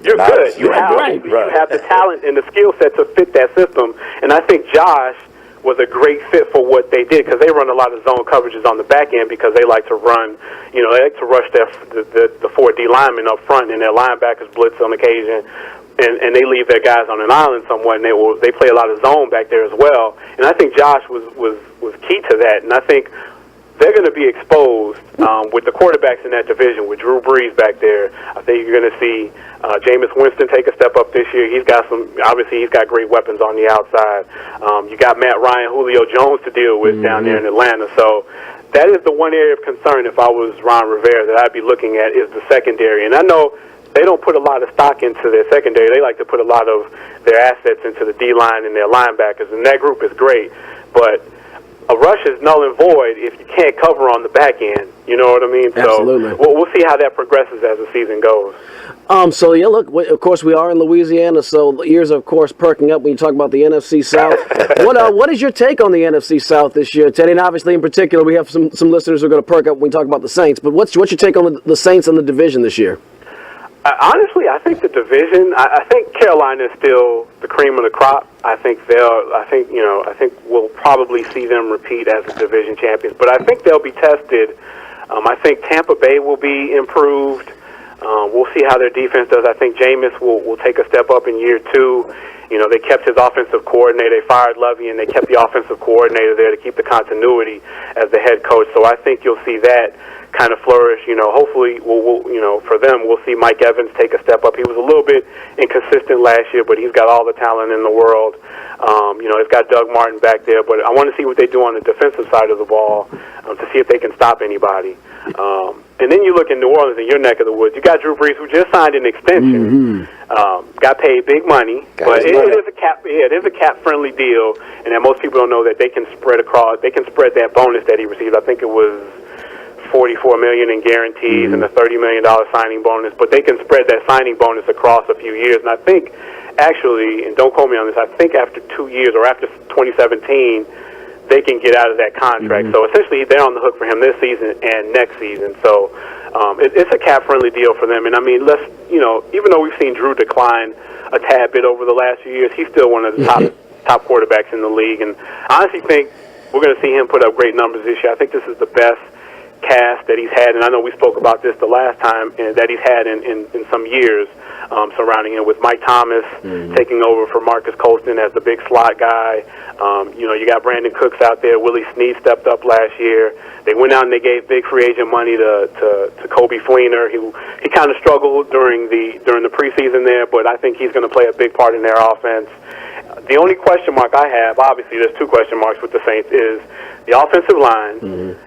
you're good. You have the talent and the skill set to fit that system. And I think Josh was a great fit for what they did because they run a lot of zone coverages on the back end because they like to run, you know, they like to rush the 4D linemen up front and their linebackers blitz on occasion. And they leave their guys on an island somewhat, and they play a lot of zone back there as well. And I think Josh was key to that. And I think they're going to be exposed with the quarterbacks in that division, with Drew Brees back there. I think you're going to see Jameis Winston take a step up this year. He's got great weapons on the outside. You got Matt Ryan, Julio Jones to deal with down there in Atlanta. So that is the one area of concern if I was Ron Rivera that I'd be looking at is the secondary. And I know they don't put a lot of stock into their secondary. They like to put a lot of their assets into the D-line and their linebackers, and that group is great. But a rush is null and void if you can't cover on the back end. You know what I mean? Absolutely. So we'll see how that progresses as the season goes. So, yeah, look, of course, we are in Louisiana, so the ears are, of course, perking up when you talk about the NFC South. What is your take on the NFC South this year, Teddy? And obviously, in particular, we have some listeners who are going to perk up when we talk about the Saints. But what's your take on the Saints and the division this year? Honestly, I think the division. I think Carolina is still the cream of the crop. I think we'll probably see them repeat as the division champions. But I think they'll be tested. I think Tampa Bay will be improved. We'll see how their defense does. I think Jameis will take a step up in year 2. You know, they kept his offensive coordinator. They fired Lovey, and they kept the offensive coordinator there to keep the continuity as the head coach. So I think you'll see that kind of flourish. You know, hopefully, for them, we'll see Mike Evans take a step up. He was a little bit inconsistent last year, but he's got all the talent in the world. It's got Doug Martin back there, but I want to see what they do on the defensive side of the ball to see if they can stop anybody. And then you look in New Orleans, in your neck of the woods, you got Drew Brees, who just signed an extension, got paid big money, but it is a cap. Yeah, it is a cap-friendly deal, and that most people don't know that they can spread that bonus that he received. I think it was $44 million in guarantees and a $30 million signing bonus, but they can spread that signing bonus across a few years. And I think, actually, and don't quote me on this, I think after 2 years or after 2017, they can get out of that contract. So essentially, they're on the hook for him this season and next season. So it's a cap-friendly deal for them. And I mean, even though we've seen Drew decline a tad bit over the last few years, he's still one of the top quarterbacks in the league. And I honestly think we're going to see him put up great numbers this year. I think this is the best cast that he's had, and I know we spoke about this the last time, that he's had in some years. surrounding him with Mike Thomas taking over for Marcus Colston as the big slot guy. You got Brandon Cooks out there. Willie Snead stepped up last year. They went out and they gave big free agent money to Kobe Fleener. He kind of struggled during the preseason there, but I think he's going to play a big part in their offense. The only question mark I have, obviously there's two question marks with the Saints, is the offensive line.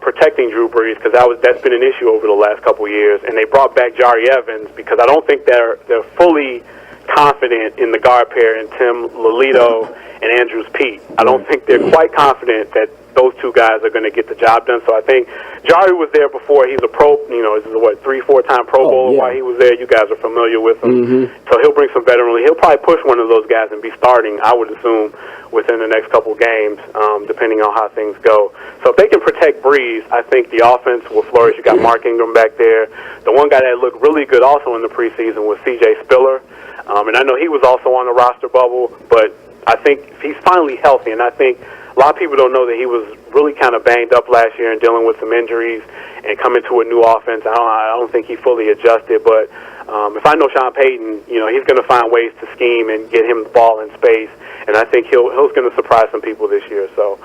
Protecting Drew Brees, because that's been an issue over the last couple of years, and they brought back Jari Evans because I don't think they're fully confident in the guard pair in Tim Lolito and Andrews Pete. I don't think they're quite confident that those two guys are going to get the job done. So I think Jari was there before. He's a pro, this is 3-4 time Pro Bowler. While he was there, you guys are familiar with him. So he'll bring some veteranry. He'll probably push one of those guys and be starting, I would assume, within the next couple games, depending on how things go. So if they can protect Breeze, I think the offense will flourish. You got Mark Ingram back there. The one guy that looked really good also in the preseason was C.J. Spiller. And I know he was also on the roster bubble, but I think he's finally healthy, and I think a lot of people don't know that he was really kind of banged up last year and dealing with some injuries and coming to a new offense. I don't think he fully adjusted, but if I know Sean Payton, he's going to find ways to scheme and get him the ball in space, and I think he's going to surprise some people this year. So,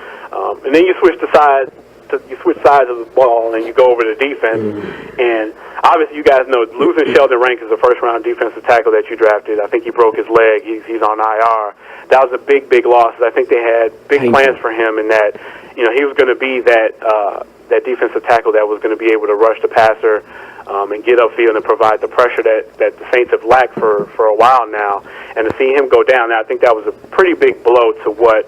and then you switch sides of the ball and you go over to defense, and obviously you guys know losing Sheldon Rank is the first-round defensive tackle that you drafted. I think he broke his leg. He's on IR. That was a big, big loss. I think they had big plans for him, in that he was going to be that defensive tackle that was going to be able to rush the passer and get upfield and provide the pressure that the Saints have lacked for a while now. And to see him go down, I think that was a pretty big blow to what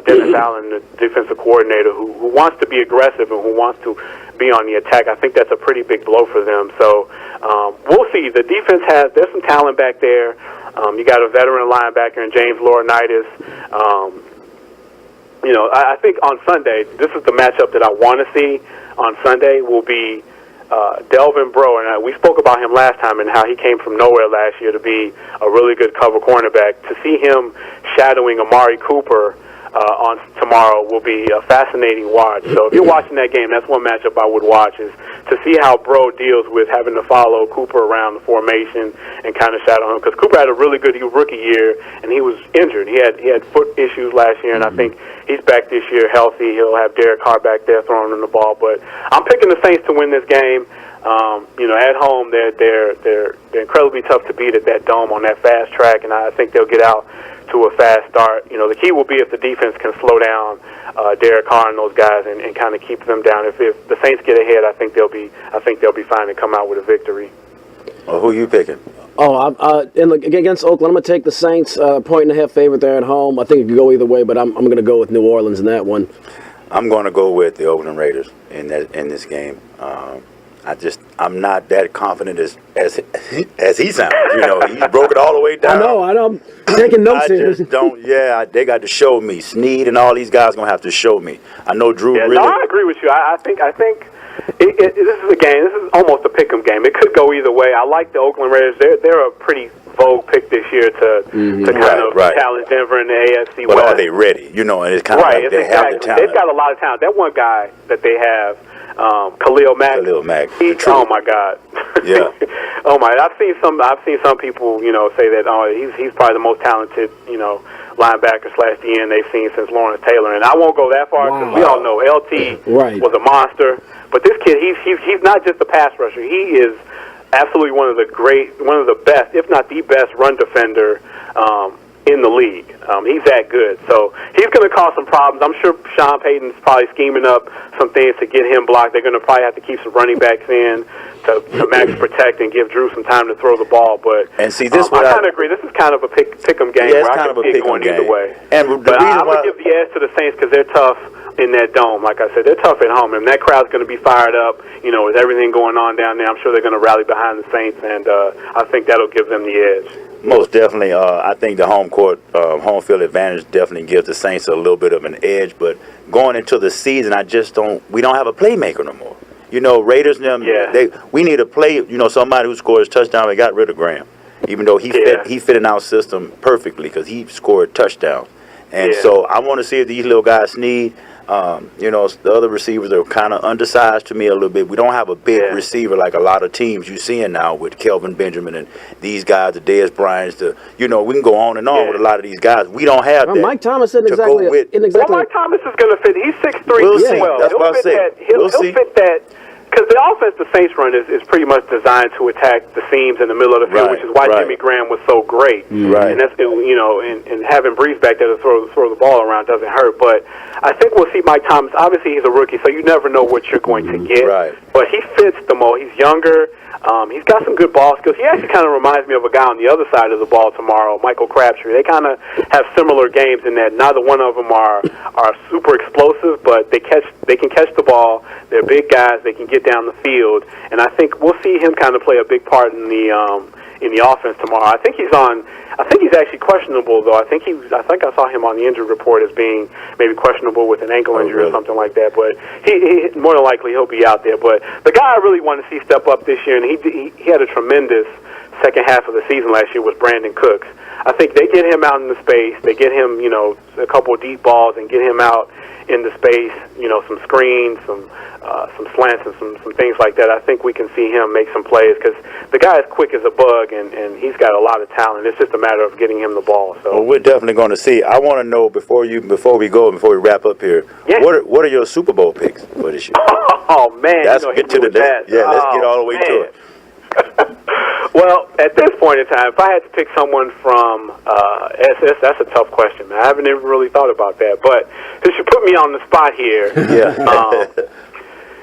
Dennis Allen, the defensive coordinator, who wants to be aggressive and who wants to be on the attack. I think that's a pretty big blow for them. So we'll see. The defense there's some talent back there. You got a veteran linebacker in James Laurinaitis. I think on Sunday, this is the matchup that I want to see on Sunday, will be Delvin Breaux. And we spoke about him last time and how he came from nowhere last year to be a really good cover cornerback. To see him shadowing Amari Cooper on tomorrow will be a fascinating watch. So if you're watching that game, that's one matchup I would watch, is to see how Breaux deals with having to follow Cooper around the formation and kind of shadow him, because Cooper had a really good rookie year and he was injured. He had foot issues last year, and I think he's back this year healthy. He'll have Derek Carr back there throwing him the ball. But I'm picking the Saints to win this game. At home they're incredibly tough to beat at that dome on that fast track, and I think they'll get out to a fast start. The key will be if the defense can slow down Derek Carr and those guys and kind of keep them down. If the Saints get ahead, I think they'll be fine and come out with a victory. Well, who are you picking? Against Oakland, I'm going to take the Saints, 1.5 favorite there at home. I think it could go either way, but I'm going to go with New Orleans in that one. I'm going to go with the Oakland Raiders in this game. I'm not that confident as he sounds. He broke it all the way down. I know. I'm taking notes here. They got to show me. Snead and all these guys going to have to show me. I know Drew really. No, I agree with you. I think this is a game. This is almost a pick'em game. It could go either way. I like the Oakland Raiders. They're a pretty vogue pick this year to kind of challenge Denver in the AFC West. But are they ready? And it's kind of like they have the talent. They've got a lot of talent. That one guy that they have, Khalil Mack. Oh my God. Yeah. Oh my. I've seen some people, say that he's probably the most talented, linebacker / DN they've seen since Lawrence Taylor. And I won't go that far, because we all know LT was a monster. But this kid, he's not just a pass rusher. He is absolutely one of the best, if not the best, run defender in the league. He's that good. So he's going to cause some problems. I'm sure Sean Payton's probably scheming up some things to get him blocked. They're going to probably have to keep some running backs in to max protect and give Drew some time to throw the ball. But and see, this I kind of agree. This is kind of a pick-em game where I can see it going either way. But I would give the edge to the Saints because they're tough in that dome. Like I said, they're tough at home, and that crowd's going to be fired up. With everything going on down there, I'm sure they're going to rally behind the Saints, and I think that'll give them the edge. Most definitely. I think the home field advantage definitely gives the Saints a little bit of an edge. But going into the season, we don't have a playmaker no more. Raiders, we need a play. Somebody who scores touchdown. We got rid of Graham, even though he fit in our system perfectly because he scored touchdowns. And so I want to see if these little guys Snead, You know, the other receivers are kind of undersized to me a little bit. We don't have a big receiver like a lot of teams you're seeing now with Kelvin Benjamin and these guys, the Dez Bryants. You know, we can go on and on with a lot of these guys. We don't have that. Mike Thomas isn't exactly. Well, Mike Thomas is going to fit. He's 6'3". We'll see. Well. That's what I said. He'll fit that. Because the offense the Saints run is pretty much designed to attack the seams in the middle of the field, which is why Jimmy Graham was so great. Right. And that's, you know, and having Brees back there to throw the ball around doesn't hurt. But I think we'll see Mike Thomas. Obviously, he's a rookie, so you never know what you're going to get. Right. But he fits the mold. He's younger. He's got some good ball skills. He actually kind of reminds me of a guy on the other side of the ball tomorrow, Michael Crabtree. They kind of have similar games in that neither one of them are super explosive, but they can catch the ball. They're big guys. They can get down the field, and I think we'll see him kind of play a big part in the offense tomorrow. I think he's actually questionable though. I think I saw him on the injury report as being maybe questionable with an ankle injury or something like that. But he more than likely he'll be out there. But the guy I really want to see step up this year, and he had a tremendous second half of the season last year, was Brandon Cooks. I think they get him out in the space. They get him, you know, a couple of deep balls and get him out in the space, you know, some screens, some slants and some things like that. I think we can see him make some plays because the guy is quick as a bug and he's got a lot of talent. It's just a matter of getting him the ball. So well, we're definitely going to see. I want to know before we wrap up here, what are your Super Bowl picks for this year? Oh man, let's get to the yeah. Let's get all the way to it. Well, at this point in time, if I had to pick someone from SS, that's a tough question, man. I haven't even really thought about that. But since you put me on the spot here,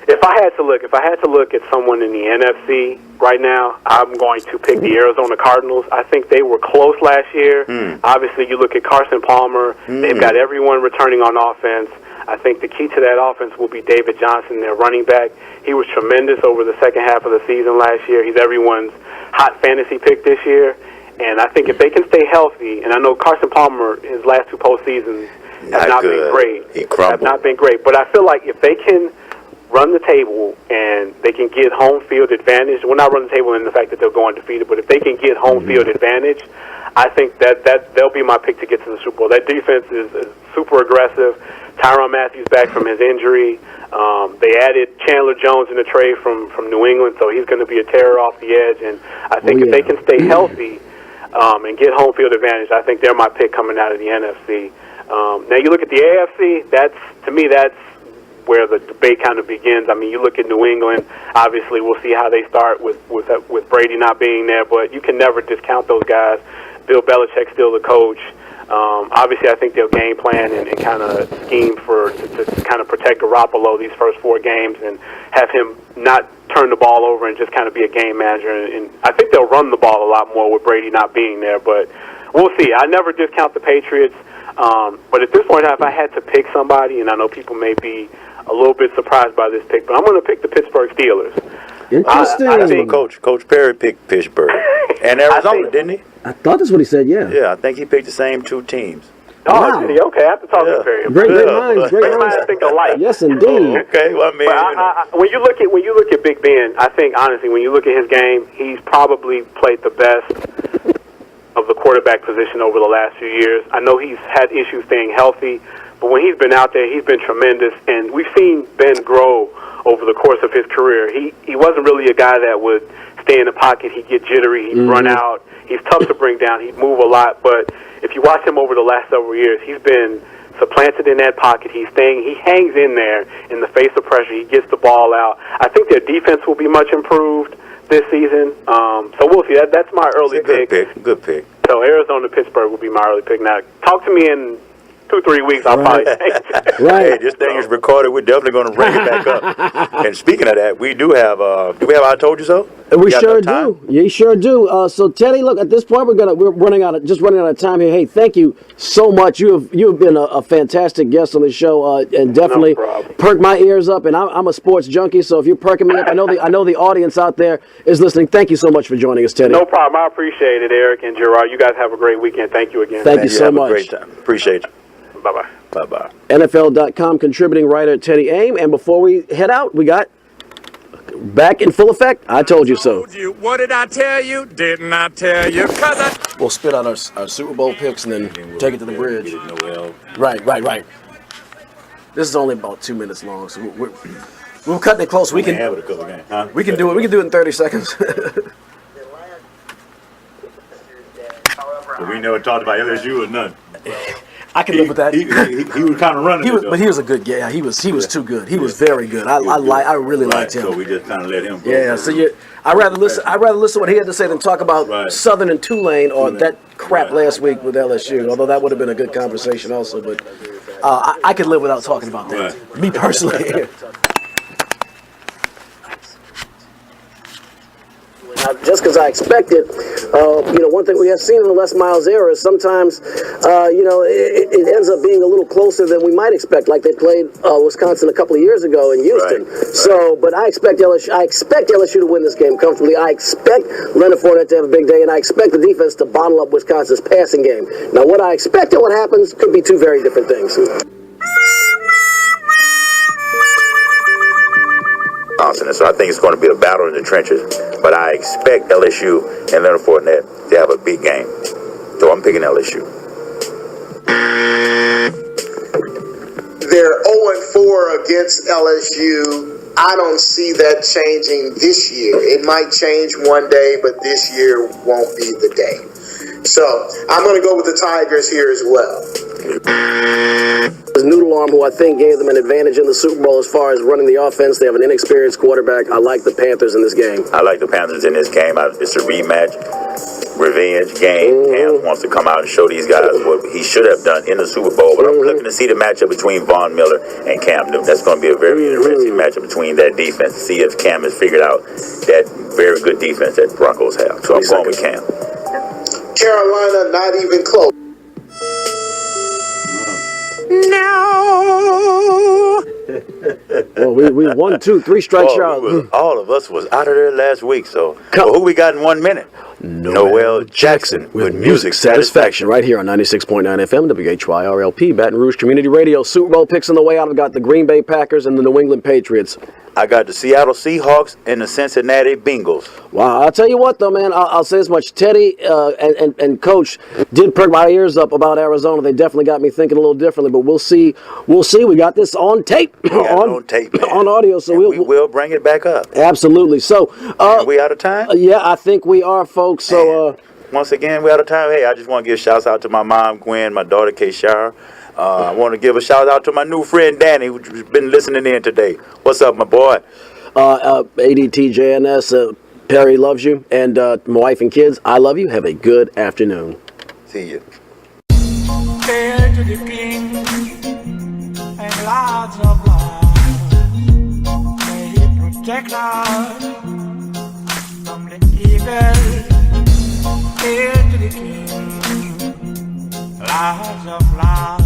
if I had to look at someone in the NFC right now, I'm going to pick the Arizona Cardinals. I think they were close last year. Obviously, you look at Carson Palmer. They've got everyone returning on offense. I think the key to that offense will be David Johnson, their running back. He was tremendous over the second half of the season last year. He's everyone's hot fantasy pick this year. And I think if they can stay healthy, and I know Carson Palmer, his last two postseasons have not been great. He crumbled. Have not been great. But I feel like if they can run the table and they can get home field advantage, well, not run the table in the fact that they'll go undefeated, but if they can get home field advantage, I think that they'll be my pick to get to the Super Bowl. That defense is super aggressive. Tyrann Mathieu back from his injury. They added Chandler Jones in the trade from New England, so he's going to be a terror off the edge. And I think if they can stay healthy and get home field advantage, I think they're my pick coming out of the NFC. Now you look at the AFC. That's where the debate kind of begins. I mean, you look at New England. Obviously, we'll see how they start with Brady not being there, but you can never discount those guys. Bill Belichick's still the coach. Obviously, I think they'll game plan and kind of scheme to kind of protect Garoppolo these first 4 games and have him not turn the ball over and just kind of be a game manager. And I think they'll run the ball a lot more with Brady not being there. But we'll see. I never discount the Patriots. But at this point, if I had to pick somebody, and I know people may be a little bit surprised by this pick, but I'm going to pick the Pittsburgh Steelers. Interesting. I think Coach Perry picked Pittsburgh and Arizona, didn't he? I thought that's what he said. Yeah. Yeah, I think he picked the same 2 teams. Oh, did he? Okay, I have to talk to Perry. Great minds. Great minds think alike. Yes, indeed. Okay, well, I mean, when you look at Big Ben, I think honestly, when you look at his game, he's probably played the best of the quarterback position over the last few years. I know he's had issues staying healthy, but when he's been out there, he's been tremendous. And we've seen Ben grow over the course of his career. He wasn't really a guy that would stay in the pocket. He'd get jittery. He'd run out. He's tough to bring down. He'd move a lot. But if you watch him over the last several years, he's been supplanted in that pocket. He hangs in there in the face of pressure. He gets the ball out. I think their defense will be much improved this season. So we'll see. That's my early pick. Good pick. So Arizona, Pittsburgh will be my early pick. Now, talk to me in 2-3 weeks. I'll probably take Right. Hey, this thing is recorded. We're definitely going to bring it back up. And speaking of that, we do have I Told You So? We sure do. You sure do. So Teddy, look, at this point we're running out of time here. Hey, thank you so much. You have been a fantastic guest on the show, and definitely perked my ears up. And I'm a sports junkie, so if you're perking me up, I know the audience out there is listening. Thank you so much for joining us, Teddy. No problem. I appreciate it, Eric and Gerard. You guys have a great weekend. Thank you again. Thank you so much. Have a great time. Appreciate you. Bye-bye. Bye-bye. NFL.com contributing writer Theddy Aime. And before we head out, we got back in full effect. I told you so. What did I tell you? Didn't I tell you? We'll spit out our Super Bowl picks and then take it to the bridge. Right. This is only about 2 minutes long, so we're cutting it close. We can have it a couple games, huh? We can do it. We can do it in 30 seconds. But we never talked about LSU or nothing. I can live with that. He was kind of running. But he was a good guy. He was too good. He was very good. I really liked him. So we just kind of let him go. Yeah. So I'd rather listen to what he had to say than talk about Southern and Tulane or that crap last week with LSU. Although that would have been a good conversation also. But I could live without talking about that. Right. Me personally. Just because I expected, one thing we have seen in the Les Miles era is sometimes, it ends up being a little closer than we might expect. Like they played Wisconsin a couple of years ago in Houston. Right. So, but I expect LSU to win this game comfortably. I expect Leonard Fournette to have a big day, and I expect the defense to bottle up Wisconsin's passing game. Now, what I expect and what happens could be two very different things. So I think it's going to be a battle in the trenches, but I expect LSU and Leonard Fournette to have a big game. So I'm picking LSU. They're 0-4 against LSU. I don't see that changing this year. It might change one day, but this year won't be the day. So I'm going to go with the Tigers here as well. Noodle Arm, who I think gave them an advantage in the Super Bowl as far as running the offense. They have an inexperienced quarterback. I like the Panthers in this game. I like the Panthers in this game. It's a rematch, revenge game. Cam wants to come out and show these guys what he should have done in the Super Bowl. But I'm looking to see the matchup between Von Miller and Cam Newton. That's going to be a very interesting matchup between that defense. See if Cam has figured out that very good defense that Broncos have. So I'm going with Cam. Carolina, not even close. No. Well, we 1, 2, 3 strikes out. All of us was out of there last week. So who we got in 1 minute? Noel Jackson with Music Satisfaction. Right here on 96.9 FM, WHYR Baton Rouge Community Radio. Super Bowl picks on the way out. I've got the Green Bay Packers and the New England Patriots. I got the Seattle Seahawks and the Cincinnati Bengals. Wow, I'll tell you what, though, man. I'll say as much. Teddy and Coach did perk my ears up about Arizona. They definitely got me thinking a little differently, but we'll see. We'll see. We got this on tape. on tape, man. On audio, so we will bring it back up. Absolutely. So, are we out of time? Yeah, I think we are, folks. So, once again, we're out of time. Hey, I just want to give shouts out to my mom, Gwen, my daughter, Kayshara. I want to give a shout out to my new friend Danny, who's been listening in today. What's up, my boy? ADTJNS, Perry loves you, and my wife and kids, I love you. Have a good afternoon. See you. Hail to the king and lots of love. May he protect us from the evil. Hail to the king, lots of love.